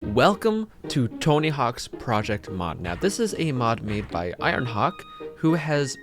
Welcome to Tony Hawk's Project Mod. Now, this is a mod made by Ironhawk, who has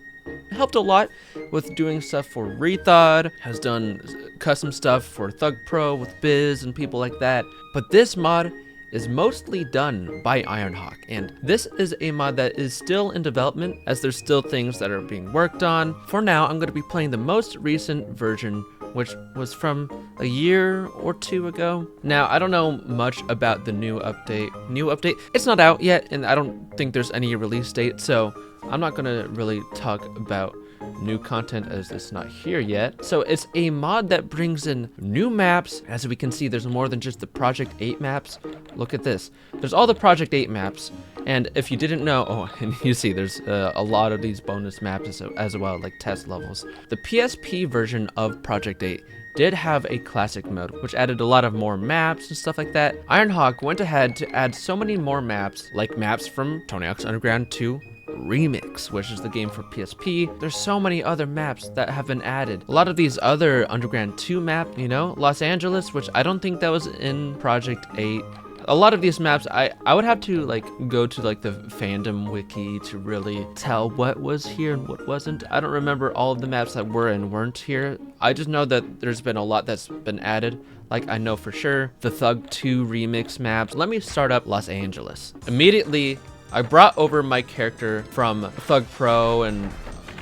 helped a lot with doing stuff for Rethod, has done custom stuff for Thug Pro with Biz and people like that. But this mod is mostly done by Ironhawk, and this is a mod that is still in development, as there's still things that are being worked on. For now, I'm going to be playing the most recent version, which was from a year or two ago. Now, I don't know much about the new update. It's not out yet, and I don't think there's any release date, so I'm not gonna really talk about new content as it's not here yet. So it's a mod that brings in new maps. As we can see, there's more than just the Project 8 maps. Look at this. There's all the Project 8 maps, and if you didn't know, oh, and you see there's a lot of these bonus maps as well, like test levels. The PSP version of Project 8 did have a classic mode, which added a lot of more maps and stuff like that. Ironhawk went ahead to add so many more maps, like maps from Tony Hawk's Underground 2 Remix, which is the game for PSP. There's so many other maps that have been added. A lot of these other Underground 2 map, you know, Los Angeles, which I don't think that was in Project 8. A lot of these maps, I would have to like go to like the fandom wiki to really tell what was here and what wasn't. I don't remember all of the maps that were and weren't here. I just know that there's been a lot that's been added. Like, I know for sure the Thug 2 remix maps. Let me start up Los Angeles. Immediately, I brought over my character from Thug Pro and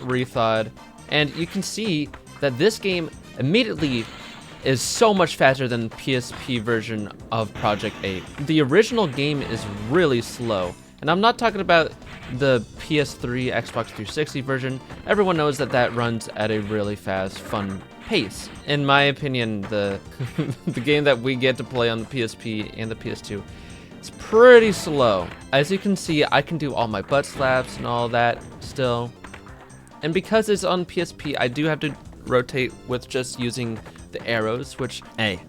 Rethod, and you can see that this game immediately is so much faster than the PSP version of Project 8. The original game is really slow, and I'm not talking about the PS3, Xbox 360 version. Everyone knows that that runs at a really fast, fun pace. In my opinion, the the game that we get to play on the PSP and the PS2, it's pretty slow. As you can see, I can do all my butt slaps and all that still. And because it's on PSP, I do have to rotate with just using the arrows, which, hey,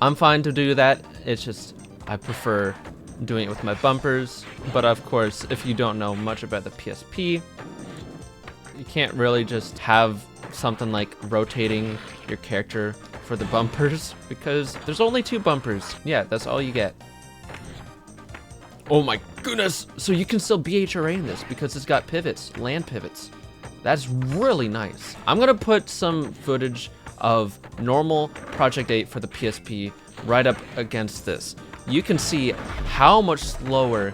I'm fine to do that. It's just, I prefer doing it with my bumpers. But of course, if you don't know much about the PSP, you can't really just have something like rotating your character for the bumpers, because there's only 2 bumpers. Yeah, that's all you get. Oh my goodness! So you can still BHRA in this because it's got pivots, land pivots. That's really nice. I'm gonna put some footage of normal Project 8 for the PSP right up against this. You can see how much slower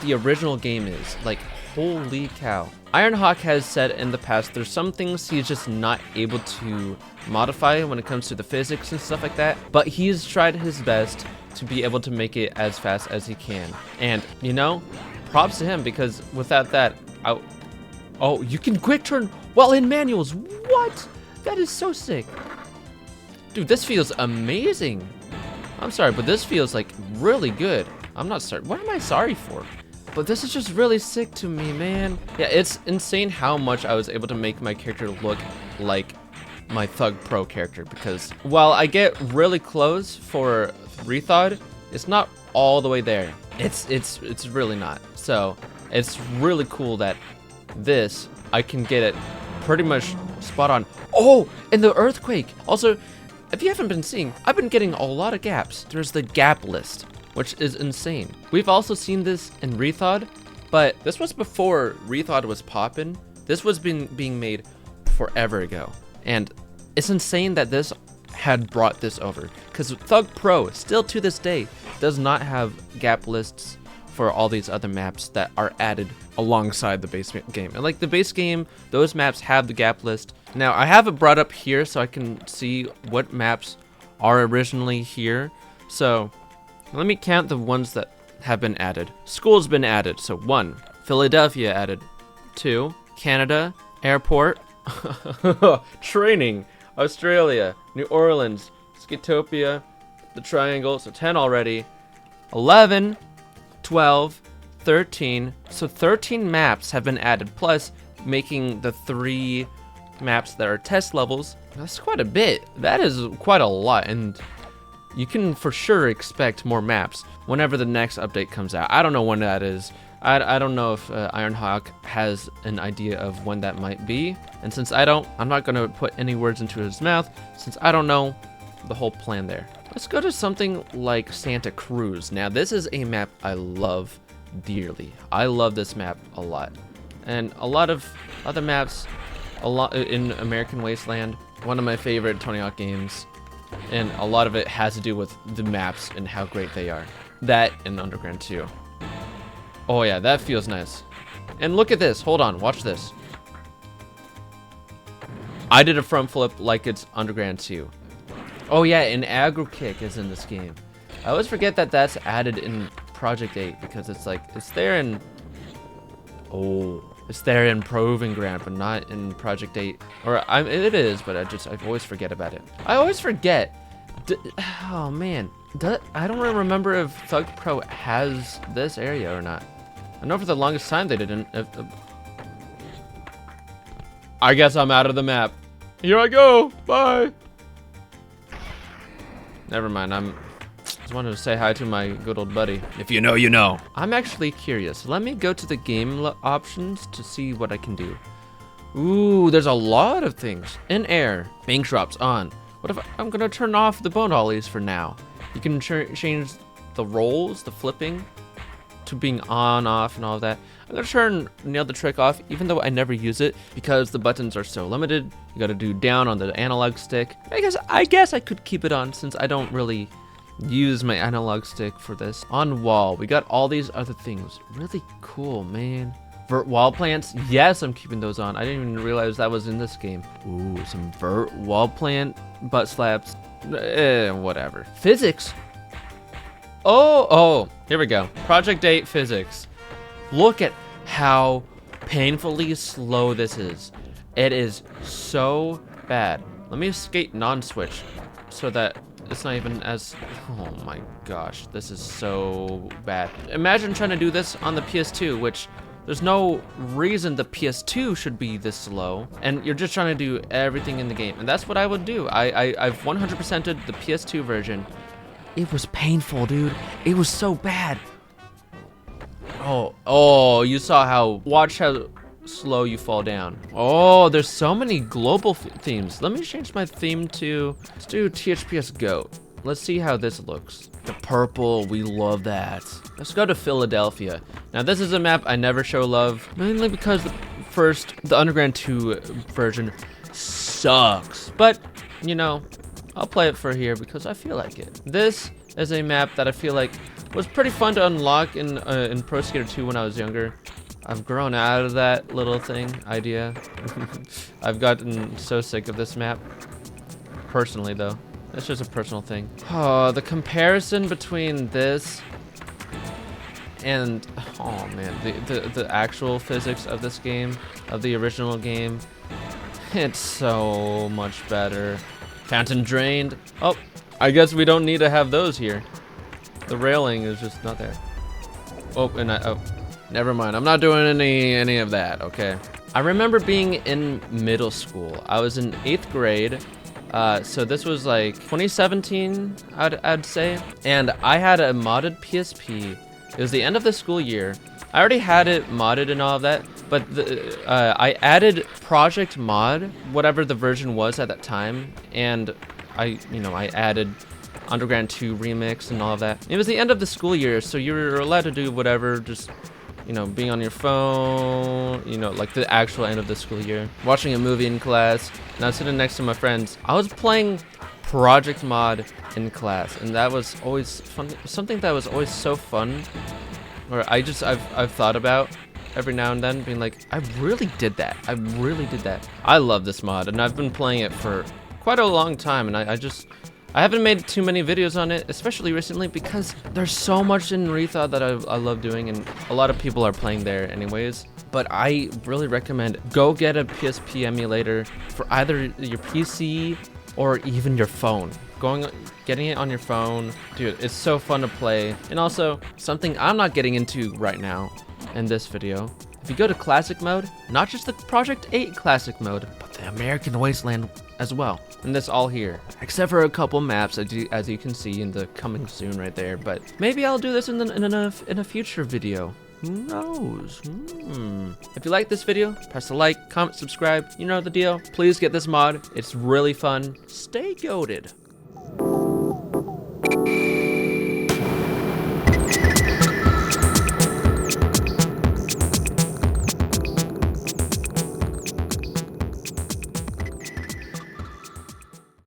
the original game is. Like, holy cow. Ironhawk has said in the past there's some things he's just not able to modify when it comes to the physics and stuff like that, but he's tried his best to be able to make it as fast as he can. And, you know, props to him, because without that, oh, you can quick turn while in manuals. What? That is so sick. Dude, this feels amazing. I'm sorry, but this feels like really good. I'm not sorry. What am I sorry for? But this is just really sick to me, man. Yeah, it's insane how much I was able to make my character look like my Thug Pro character, because while I get really close for Rethod, it's not all the way there. It's really not. So it's really cool that this, I can get it pretty much spot on. Oh, and the earthquake. Also, if you haven't been seeing, I've been getting a lot of gaps. There's the gap list, which is insane. We've also seen this in Rethod, but this was before Rethod was poppin'. This was being made forever ago. And it's insane that this had brought this over, because Thug Pro, still to this day, does not have gap lists for all these other maps that are added alongside the base game. And like the base game, those maps have the gap list. Now, I have it brought up here so I can see what maps are originally here. So let me count the ones that have been added. School's been added, so 1. Philadelphia added. 2. Canada. Airport. Training. Australia. New Orleans. Skitopia. The Triangle, so 10 already. 11. 12, 13, so 13 maps have been added, plus making the 3 maps that are test levels. That's quite a bit. That is quite a lot, and you can for sure expect more maps whenever the next update comes out. I don't know when that is. I don't know if Ironhawk has an idea of when that might be, and since I don't, I'm not going to put any words into his mouth, since I don't know the whole plan there. Let's go to something like Santa Cruz. Now, this is a map I love dearly. I love this map a lot. And a lot of other maps, a lot in American Wasteland, one of my favorite Tony Hawk games. And a lot of it has to do with the maps and how great they are. That and Underground 2. Oh yeah, that feels nice. And look at this. Hold on, watch this. I did a front flip like it's Underground 2. Oh yeah, an aggro kick is in this game. I always forget that that's added in Project 8 because it's like, it's there in... Oh, it's there in Proving Ground, but not in Project 8. Or it is, but I always forget about it. I always forget. Oh man, I don't really remember if Thug Pro has this area or not. I know for the longest time they didn't. I guess I'm out of the map. Here I go. Bye. Never mind. Just wanted to say hi to my good old buddy. If you know, you know. I'm actually curious. Let me go to the game options to see what I can do. Ooh, there's a lot of things. In air, bank drops on. What if I'm gonna turn off the bone ollies for now? You can change the rolls, the flipping, to being on, off, and all of that. I'm gonna turn nail the trick off, even though I never use it because the buttons are so limited. You gotta do down on the analog stick. I guess I could keep it on since I don't really use my analog stick for this. On wall, we got all these other things. Really cool, man. Vert wall plants, yes, I'm keeping those on. I didn't even realize that was in this game. Ooh, some vert wall plant butt slaps. Whatever. Physics. Oh, here we go. Project 8 physics. Look at how painfully slow this is. It is so bad. Let me skate non-switch so that it's not even as... Oh my gosh, this is so bad. Imagine trying to do this on the PS2, which there's no reason the PS2 should be this slow, and you're just trying to do everything in the game. And that's what I would do. I've 100%ed the PS2 version. It was painful, dude. It was so bad. Oh, you saw how... Watch how slow you fall down. Oh, there's so many global themes. Let me change my theme to... Let's do THPS GOAT. Let's see how this looks. The purple, we love that. Let's go to Philadelphia. Now, this is a map I never show love, mainly because the Underground 2 version sucks. But, you know, I'll play it for here because I feel like it. This is a map that I feel like was pretty fun to unlock in Pro Skater 2 when I was younger. I've grown out of that little idea. I've gotten so sick of this map. Personally, though. It's just a personal thing. Oh, the comparison between this and, oh man, the actual physics of this game, of the original game, it's so much better. Fountain drained. Oh, I guess we don't need to have those here. The railing is just not there. Oh, never mind. I'm not doing any of that, okay? I remember being in middle school. I was in 8th grade. So this was like 2017, I'd say. And I had a modded PSP. It was the end of the school year. I already had it modded and all of that, but I added Project Mod, whatever the version was at that time, and I added Underground 2 Remix and all of that. It was the end of the school year, so you were allowed to do whatever, just, being on your phone, like the actual end of the school year. Watching a movie in class, and I was sitting next to my friends. I was playing Project Mod in class, and that was always fun. Something that was always so fun, or I've thought about every now and then, being like, I really did that. I really did that. I love this mod, and I've been playing it for quite a long time, and I haven't made too many videos on it, especially recently, because there's so much in Rethought that I love doing, and a lot of people are playing there anyways. But I really recommend go get a PSP emulator for either your PC or even your phone. Getting it on your phone, dude, it's so fun to play. And also, something I'm not getting into right now in this video, if you go to classic mode, not just the Project 8 classic mode, but the American Wasteland as well. And that's all here, except for a couple maps, as you can see in the coming soon right there. But maybe I'll do this in a future video. Who knows? If you like this video, press the like, comment, subscribe. You know the deal. Please get this mod. It's really fun. Stay goated.